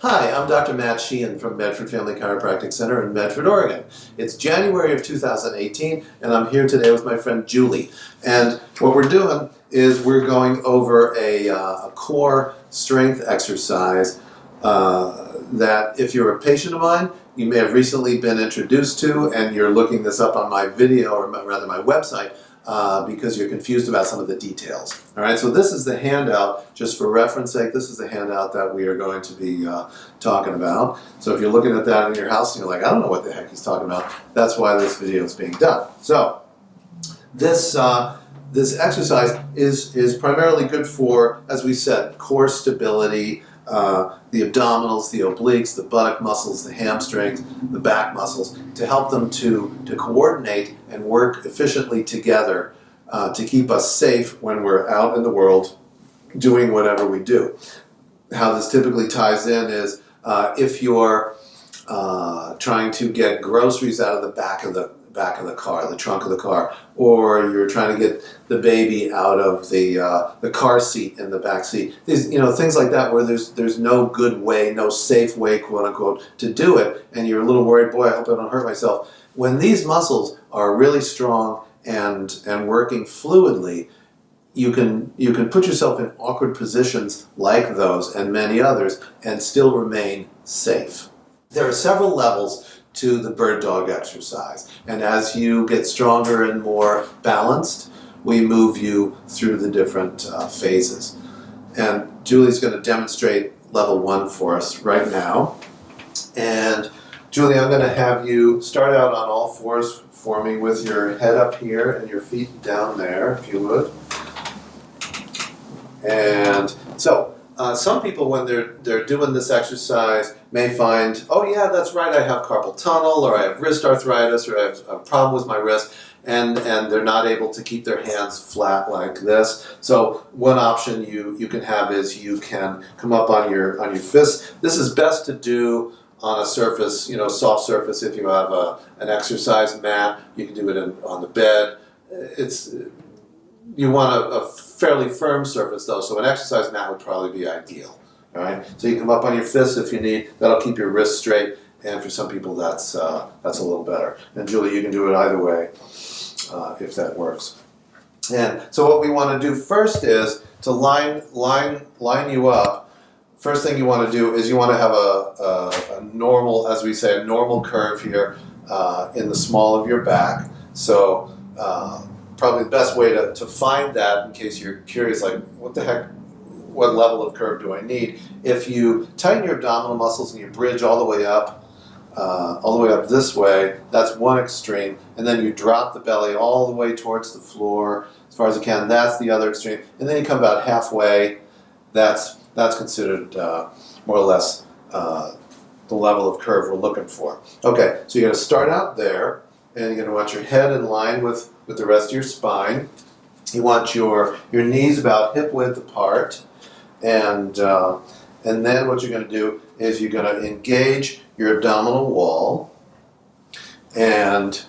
Hi, I'm Dr. Matt Sheehan from Medford Family Chiropractic Center in Medford, Oregon. It's January of 2018, and I'm here today with my friend Julie. And what we're doing is we're going over a core strength exercise that if you're a patient of mine, you may have recently been introduced to, and you're looking this up on my video, or rather my website, because you're confused about some of the details. All right, so this is the handout, just for reference sake, this is the handout that we are going to be talking about. So if you're looking at that in your house and you're like, I don't know what the heck he's talking about, that's why this video is being done. So this exercise is primarily good for, as we said, core stability, the abdominals, the obliques, the buttock muscles, the hamstrings, the back muscles, to help them to coordinate and work efficiently together to keep us safe when we're out in the world doing whatever we do. How this typically ties in is if you're trying to get groceries out of the back of the car, the trunk of the car, or you're trying to get the baby out of the car seat in the back seat. These, things like that, where there's no good way, no safe way, quote unquote, to do it, and you're a little worried, boy, I hope I don't hurt myself. When these muscles are really strong and working fluidly, you can put yourself in awkward positions like those and many others and still remain safe. There are several levels to the bird dog exercise, and as you get stronger and more balanced, we move you through the different phases. And Julie's going to demonstrate level 1 for us right now. And Julie, I'm going to have you start out on all fours for me with your head up here and your feet down there, if you would. And so some people, when they're doing this exercise, may find, oh yeah, that's right, I have carpal tunnel, or I have wrist arthritis, or I have a problem with my wrist, and they're not able to keep their hands flat like this. So one option you can have is you can come up on your fists. This is best to do on a surface, soft surface. If you have an exercise mat, you can do it on the bed. You want a fairly firm surface though, so an exercise mat would probably be ideal. All right, so you can come up on your fists if you need. That'll keep your wrists straight, and for some people that's a little better. And Julie, you can do it either way if that works. And so what we want to do first is to line you up. First thing you want to do is you want to have a normal, as we say, a normal curve here in the small of your back. So probably the best way to find that, in case you're curious, like, what the heck, what level of curve do I need? If you tighten your abdominal muscles and you bridge all the way up this way, that's one extreme, and then you drop the belly all the way towards the floor as far as you can, that's the other extreme, and then you come about halfway, that's considered more or less the level of curve we're looking for. Okay, so you're going to start out there, and you're going to want your head in line with the rest of your spine. You want your knees about hip width apart, and then what you're going to do is you're going to engage your abdominal wall, and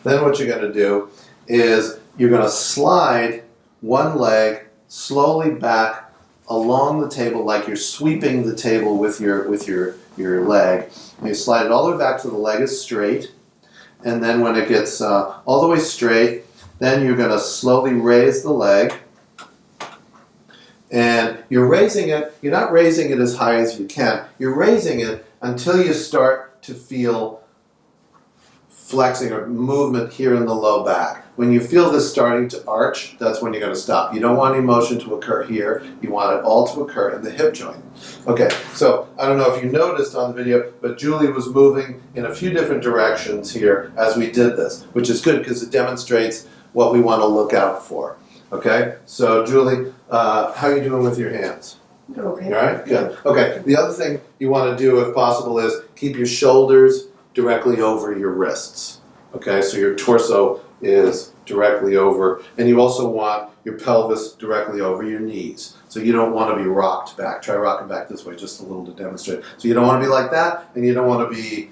then what you're going to do is you're going to slide one leg slowly back along the table, like you're sweeping the table with your leg. And you slide it all the way back so the leg is straight, and then when it gets all the way straight, then you're going to slowly raise the leg, and you're raising it, you're not raising it as high as you can, you're raising it until you start to feel flexing or movement here in the low back. When you feel this starting to arch, that's when you're going to stop. You don't want any motion to occur here, you want it all to occur in the hip joint. Okay, so I don't know if you noticed on the video, but Julie was moving in a few different directions here as we did this, which is good because it demonstrates what we want to look out for. Okay, so Julie, how are you doing with your hands? Okay. All right, good. Okay, the other thing you want to do, if possible, is keep your shoulders directly over your wrists. Okay, so your torso is directly over, and you also want your pelvis directly over your knees. So you don't want to be rocked back. Try rocking back this way just a little to demonstrate. So you don't want to be like that, and you don't want to be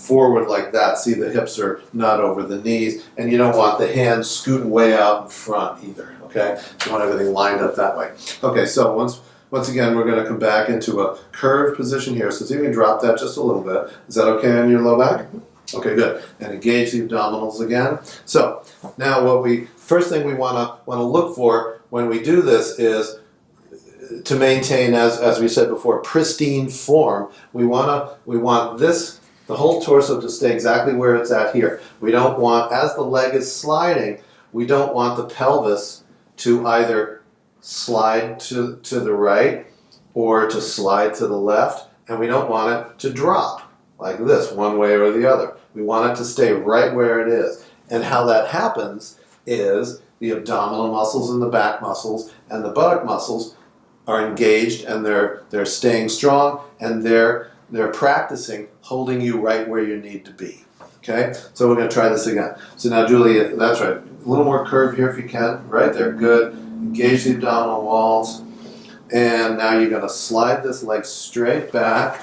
forward like that. See, the hips are not over the knees, and you don't want the hands scooting way out in front either, okay? You want everything lined up that way. Okay, so once once again, we're going to come back into a curved position here. So see if we can drop that just a little bit. Is that okay on your low back? Okay, good. And engage the abdominals again. So now first thing we want to look for when we do this is to maintain, as we said before, pristine form. We want this, the whole torso, to stay exactly where it's at here. We don't want, as the leg is sliding, we don't want the pelvis to either slide to the right or to slide to the left, and we don't want it to drop like this one way or the other. We want it to stay right where it is. And how that happens is the abdominal muscles and the back muscles and the buttock muscles are engaged, and they're staying strong, and they're practicing holding you right where you need to be. Okay? So we're going to try this again. So now, Julie, that's right. A little more curve here if you can. Right there. Good. Engage the abdominal walls. And now you're going to slide this leg straight back.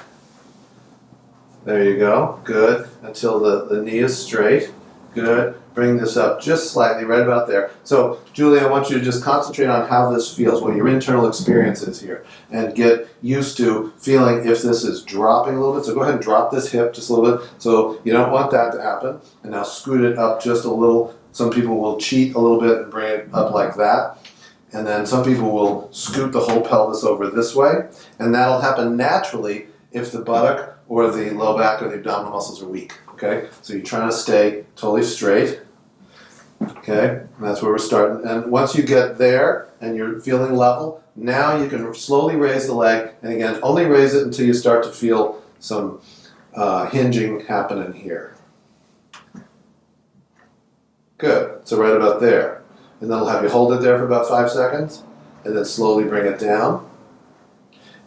There you go. Good. Until the knee is straight. Good. Bring this up just slightly, right about there. So, Julie, I want you to just concentrate on how this feels, what your internal experience is here, and get used to feeling if this is dropping a little bit. So go ahead and drop this hip just a little bit. So you don't want that to happen. And now scoot it up just a little. Some people will cheat a little bit and bring it up like that. And then some people will scoot the whole pelvis over this way. And that'll happen naturally if the buttock or the low back or the abdominal muscles are weak. Okay, so you're trying to stay totally straight. Okay, and that's where we're starting. And once you get there and you're feeling level, now you can slowly raise the leg. And again, only raise it until you start to feel some hinging happening here. Good, so right about there. And then I'll have you hold it there for about 5 seconds, and then slowly bring it down.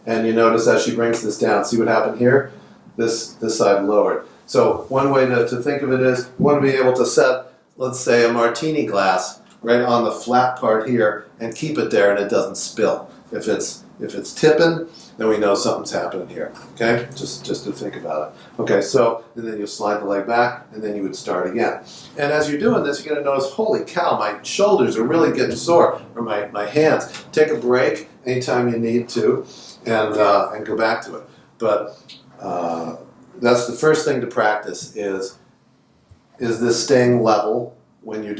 And you notice as she brings this down, see what happened here? This side lowered. So one way to think of it is you want to be able to set, let's say, a martini glass right on the flat part here and keep it there and it doesn't spill. If it's tipping, then we know something's happening here. Okay? Just to think about it. Okay, so and then you slide the leg back and then you would start again. And as you're doing this, you're going to notice, holy cow, my shoulders are really getting sore, or my hands. Take a break anytime you need to and go back to it. But that's the first thing to practice is this staying level when you're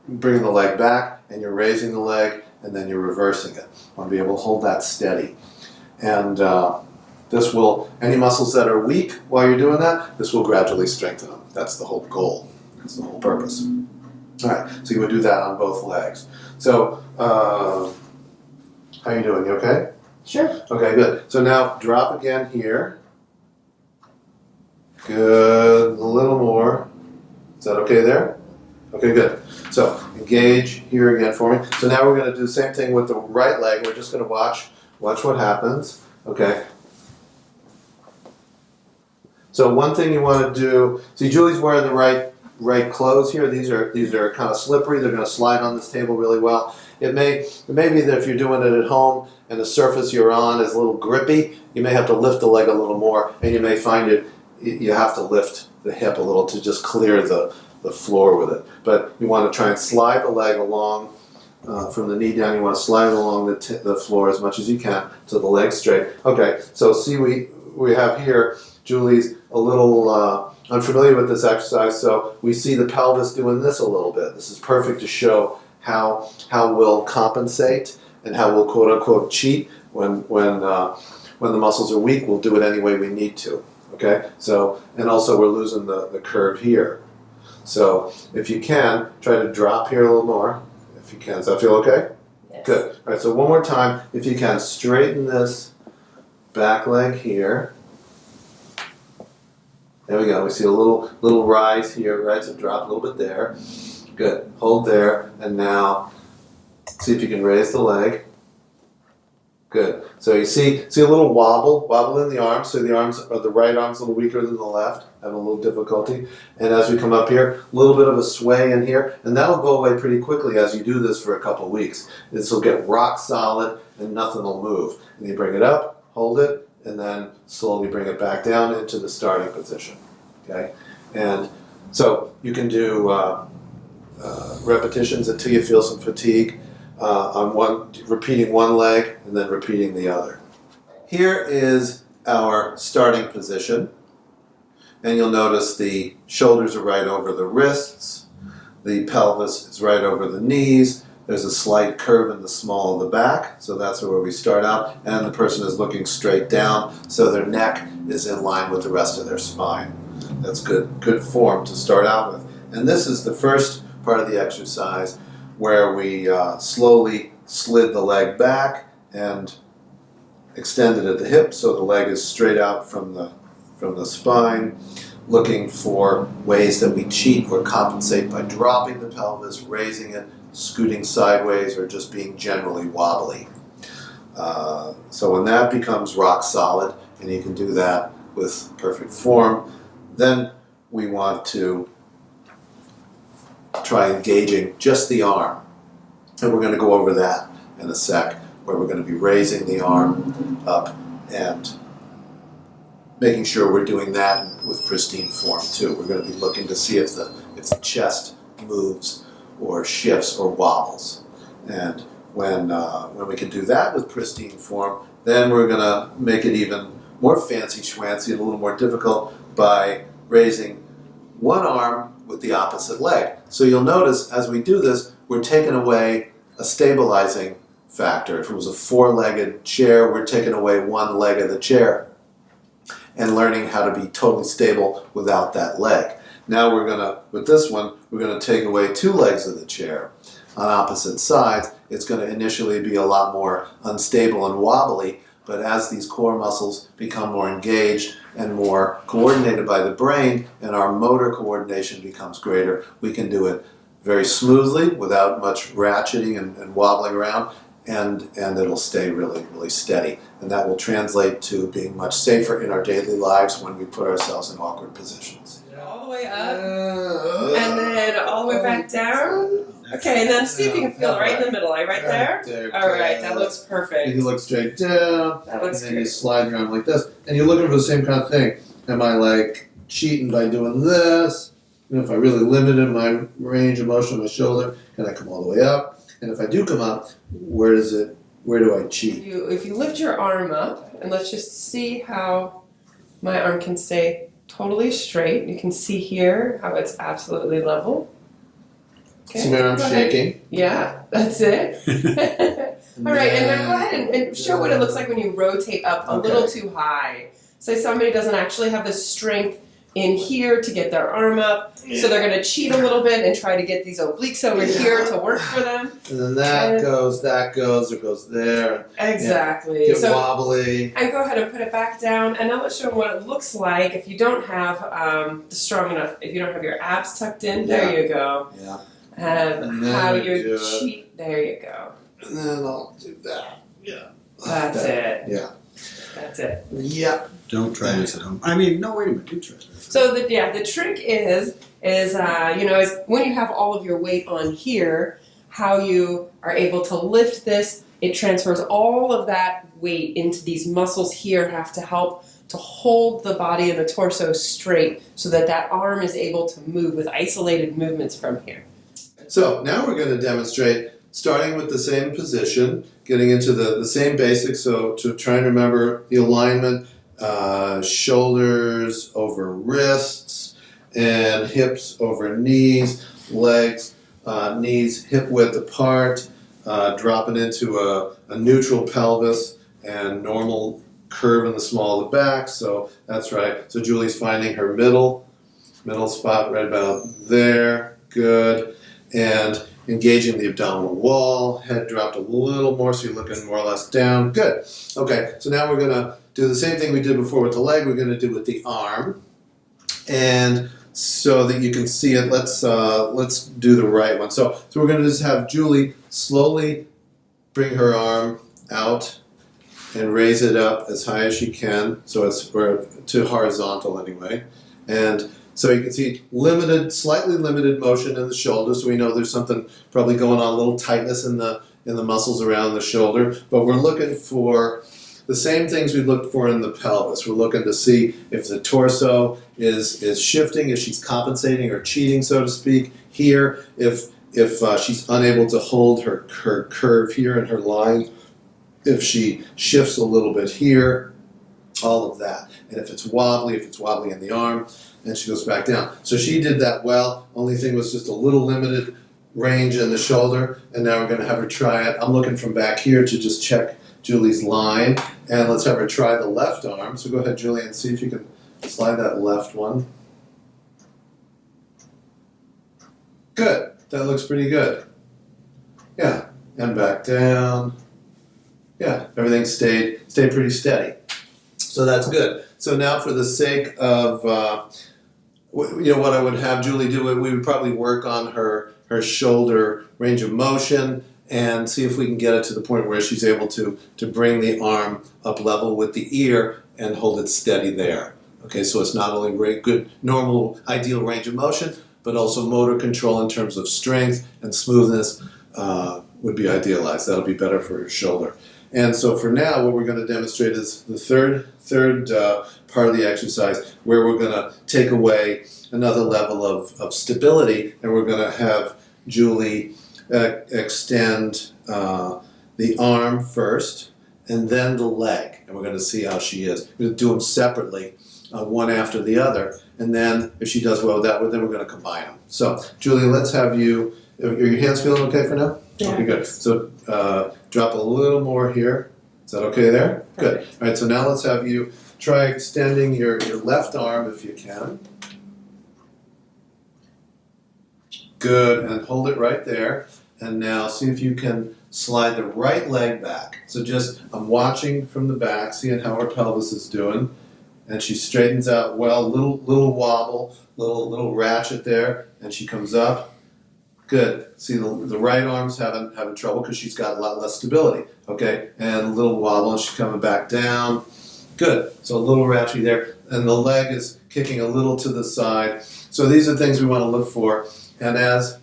bringing the leg back and you're raising the leg and then you're reversing it. You want to be able to hold that steady. And this will, any muscles that are weak while you're doing that, this will gradually strengthen them. That's the whole goal. That's the whole purpose. All right, so you would do that on both legs. So, how are you doing? You okay? Sure. Okay, good. So now drop again here. Good. A little more. Is that okay there? Okay, good. So engage here again for me. So now we're going to do the same thing with the right leg. We're just going to watch what happens. Okay. So one thing you want to do. See, Julie's wearing the right clothes here. These are kind of slippery. They're going to slide on this table really well. It may be that if you're doing it at home and the surface you're on is a little grippy, you may have to lift the leg a little more, and you may find you have to lift the hip a little to just clear the floor with it. But you want to try and slide the leg along from the knee down. You want to slide it along the floor as much as you can so the leg's straight. Okay, so see we have here, Julie's a little unfamiliar with this exercise, so we see the pelvis doing this a little bit. This is perfect to show how we'll compensate and how we'll quote unquote cheat when the muscles are weak. We'll do it any way we need to. Okay, so, and also we're losing the curve here. So if you can, try to drop here a little more. If you can. Does that feel okay? Yes. Good. All right, so one more time. If you can, straighten this back leg here. There we go. We see a little rise here, right? So drop a little bit there. Good. Hold there. And now see if you can raise the leg. Good. So you see a little wobble in the arms. So the right arm's a little weaker than the left, having a little difficulty. And as we come up here, a little bit of a sway in here, and that'll go away pretty quickly as you do this for a couple of weeks. This will get rock solid and nothing will move. And you bring it up, hold it, and then slowly bring it back down into the starting position. Okay? And so you can do repetitions until you feel some fatigue. repeating one leg and then repeating the other. Here is our starting position. And you'll notice the shoulders are right over the wrists. The pelvis is right over the knees. There's a slight curve in the small of the back, so that's where we start out. And the person is looking straight down, so their neck is in line with the rest of their spine. That's good form to start out with. And this is the first part of the exercise where we slowly slid the leg back and extended at the hip, so the leg is straight out from the spine, looking for ways that we cheat or compensate by dropping the pelvis, raising it, scooting sideways, or just being generally wobbly. So when that becomes rock solid, and you can do that with perfect form, then we want to try engaging just the arm. And we're going to go over that in a sec, where we're going to be raising the arm up and making sure we're doing that with pristine form too. We're going to be looking to see if the chest moves or shifts or wobbles. And when we can do that with pristine form, then we're going to make it even more fancy schmancy and a little more difficult by raising one arm with the opposite leg. So you'll notice as we do this, we're taking away a stabilizing factor. If it was a four-legged chair, we're taking away one leg of the chair and learning how to be totally stable without that leg. Now with this one, we're going to take away two legs of the chair on opposite sides. It's going to initially be a lot more unstable and wobbly, but as these core muscles become more engaged and more coordinated by the brain and our motor coordination becomes greater, we can do it very smoothly without much ratcheting and wobbling around, and it'll stay really, really steady. And that will translate to being much safer in our daily lives when we put ourselves in awkward positions. All the way up, and then all the way back down. Okay, and then see if you can feel it right in the middle, right there? All right, that looks perfect. You can look straight down, That looks and then great. you slide around like this. And you're looking for the same kind of thing. Am I like cheating by doing this? You know, if I really limited my range of motion of my shoulder, can I come all the way up? And if I do come up, where do I cheat? If you lift your arm up, and let's just see how my arm can stay totally straight. You can see here how it's absolutely level. Okay, See my arm go ahead. shaking? Yeah, that's it. All right, and now go ahead and show what it looks like when you rotate up a little too high. Say somebody doesn't actually have the strength in here to get their arm up, so they're going to cheat a little bit and try to get these obliques over here to work for them. And then that goes, or goes there. Exactly. Get wobbly. And go ahead and put it back down, and now let's show them what it looks like if you don't have strong enough, if you don't have your abs tucked in. There you go. Yeah. And how you cheat. There you go. And then I'll do that. Yeah. That's it. Yeah. That's it. Yeah. Don't try this at home. I mean, no, wait a minute. Do try this. So the trick is when you have all of your weight on here, how you are able to lift this. It transfers all of that weight into these muscles here. Have to help to hold the body and the torso straight, so that that arm is able to move with isolated movements from here. So now we're going to demonstrate, starting with the same position, getting into the same basics. So to try and remember the alignment. Shoulders over wrists and hips over knees, legs, knees hip width apart, dropping into a neutral pelvis and normal curve in the small of the back. So that's right. So Julie's finding her middle spot right about there. Good. And engaging the abdominal wall, head dropped a little more, so you're looking more or less down. Good. Okay, so now we're going to do the same thing we did before with the leg, we're going to do with the arm. And so that you can see it, let's do the right one. So we're going to just have Julie slowly bring her arm out and raise it up as high as she can. So it's to horizontal anyway. And so you can see slightly limited motion in the shoulder, so we know there's something probably going on, a little tightness in the muscles around the shoulder. But we're looking for the same things we looked for in the pelvis. We're looking to see if the torso is shifting, if she's compensating or cheating, so to speak. Here, if if she's unable to hold her curve here and her line, if she shifts a little bit here, all of that. And if it's wobbly in the arm, and she goes back down. So she did that well. Only thing was just a little limited range in the shoulder, and now we're going to have her try it. I'm looking from back here to just check Julie's line, and let's have her try the left arm. So go ahead, Julie, and see if you can slide that left one. Good. That looks pretty good. Yeah, and back down. Yeah, everything stayed pretty steady. So that's good. So now, for the sake of what I would have Julie do, we would probably work on her shoulder range of motion and see if we can get it to the point where she's able to bring the arm up level with the ear and hold it steady there. Okay, so it's not only very good, normal, ideal range of motion, but also motor control in terms of strength and smoothness would be idealized. That'll be better for her shoulder. And so for now, what we're going to demonstrate is the third part of the exercise, where we're going to take away another level of stability, and we're going to have Julie extend the arm first, and then the leg, and we're going to see how she is. We're going to do them separately, one after the other, and then if she does well with that, then we're going to combine them. So, Julie, let's have you. Are your hands feeling okay for now? Yeah. Okay, good. So drop a little more here. Is that okay there? Good. All right, so now let's have you try extending your left arm if you can. Good, and hold it right there. And now see if you can slide the right leg back. So I'm watching from the back, seeing how her pelvis is doing. And she straightens out well, little wobble, little ratchet there, and she comes up. Good. See, the right arm's having trouble because she's got a lot less stability. Okay, and a little wobble, and she's coming back down. Good. So a little ratchet there, and the leg is kicking a little to the side. So these are things we want to look for. And as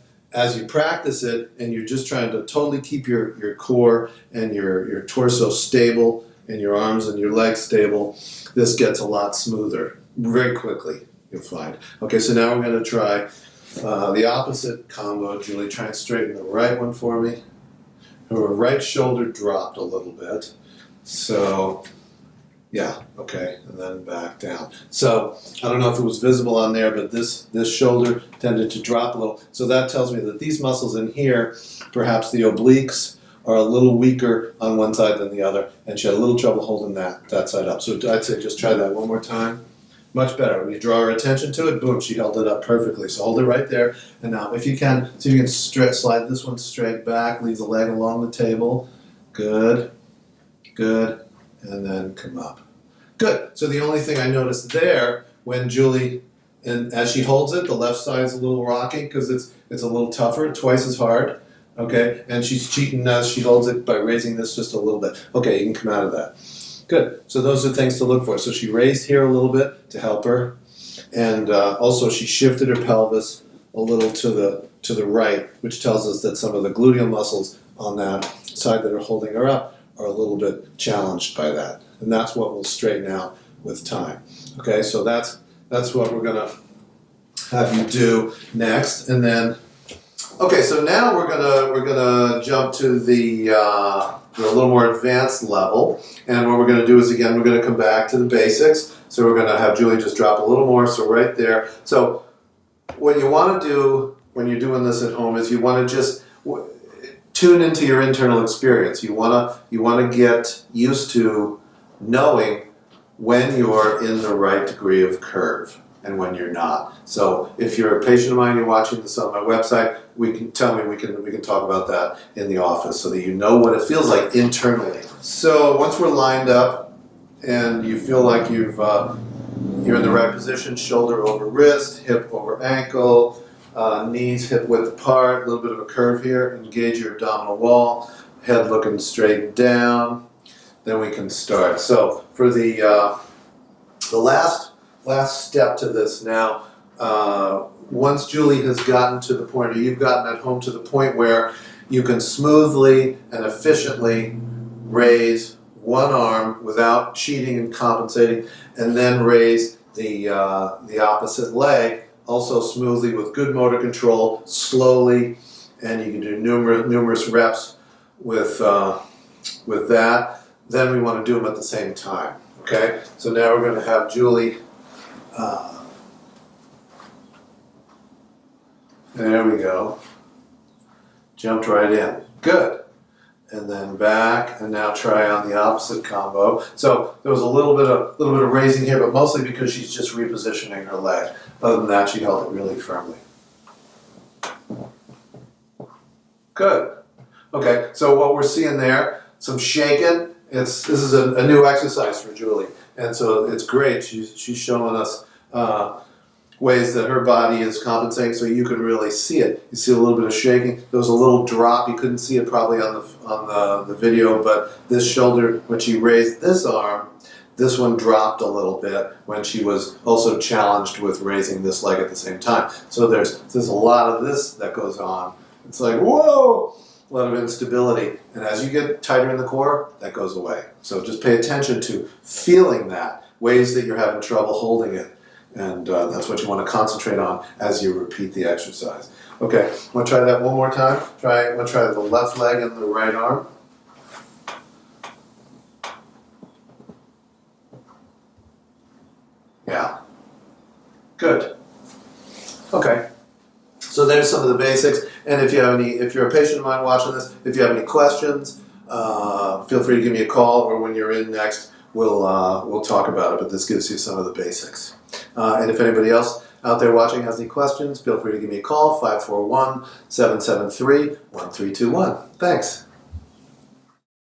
you practice it, and you're just trying to totally keep your core and your torso stable, and your arms and your legs stable, this gets a lot smoother very quickly, you'll find. Okay, so now we're going to try the opposite combo. Julie, try and straighten the right one for me. Her right shoulder dropped a little bit. So, yeah, okay, and then back down. So, I don't know if it was visible on there, but this shoulder tended to drop a little. So that tells me that these muscles in here, perhaps the obliques, are a little weaker on one side than the other, and she had a little trouble holding that side up. So I'd say just try that one more time. Much better. When you draw her attention to it, boom, she held it up perfectly. So hold it right there. And now, if you can, see if you can slide this one straight back, leave the leg along the table. Good. Good. And then come up. Good. So the only thing I noticed there, when Julie, and as she holds it, the left side is a little rocky because it's a little tougher, twice as hard. Okay, and she's cheating as she holds it by raising this just a little bit. Okay, you can come out of that. Good. So those are things to look for. So she raised here a little bit to help her, and also she shifted her pelvis a little to the right, which tells us that some of the gluteal muscles on that side that are holding her up are a little bit challenged by that, and that's what will straighten out with time. Okay, so that's what we're gonna have you do next, and then. Okay, so now we're gonna jump to the a little more advanced level, and what we're gonna do is again we're gonna come back to the basics. So we're gonna have Julie just drop a little more. So right there. So what you want to do when you're doing this at home is you want to just tune into your internal experience. You wanna get used to knowing when you're in the right degree of curve and when you're not. So if you're a patient of mine, you're watching this on my website, we can talk about that in the office so that you know what it feels like internally. So once we're lined up and you feel like you're in the right position, shoulder over wrist, hip over ankle, knees hip width apart, a little bit of a curve here, engage your abdominal wall, head looking straight down, then we can start. So for the last step to this now, once Julie has gotten to the point, or you've gotten at home to the point where you can smoothly and efficiently raise one arm without cheating and compensating, and then raise the opposite leg also smoothly with good motor control, slowly, and you can do numerous reps with that. Then we want to do them at the same time. Okay, so now we're going to have Julie. There we go. Jumped right in. Good. And then back, and now try on the opposite combo. So there was a little bit of raising here, but mostly because she's just repositioning her leg. Other than that, she held it really firmly. Good. Okay, so what we're seeing there, some shaking. This is a new exercise for Julie, and so it's great. She's showing us ways that her body is compensating, so you can really see it. You see a little bit of shaking. There was a little drop. You couldn't see it probably on the video, but this shoulder, when she raised this arm, this one dropped a little bit when she was also challenged with raising this leg at the same time. So there's a lot of this that goes on. It's like, whoa, a lot of instability. And as you get tighter in the core, that goes away. So just pay attention to feeling that, ways that you're having trouble holding it. And that's what you want to concentrate on as you repeat the exercise. Okay, want to try that one more time? Want to try the left leg and the right arm? Yeah. Good. Okay. So there's some of the basics. And if you're a patient of mine watching this, if you have any questions, feel free to give me a call, or when you're in next, we'll talk about it. But this gives you some of the basics. And if anybody else out there watching has any questions, feel free to give me a call, 541-773-1321. Thanks.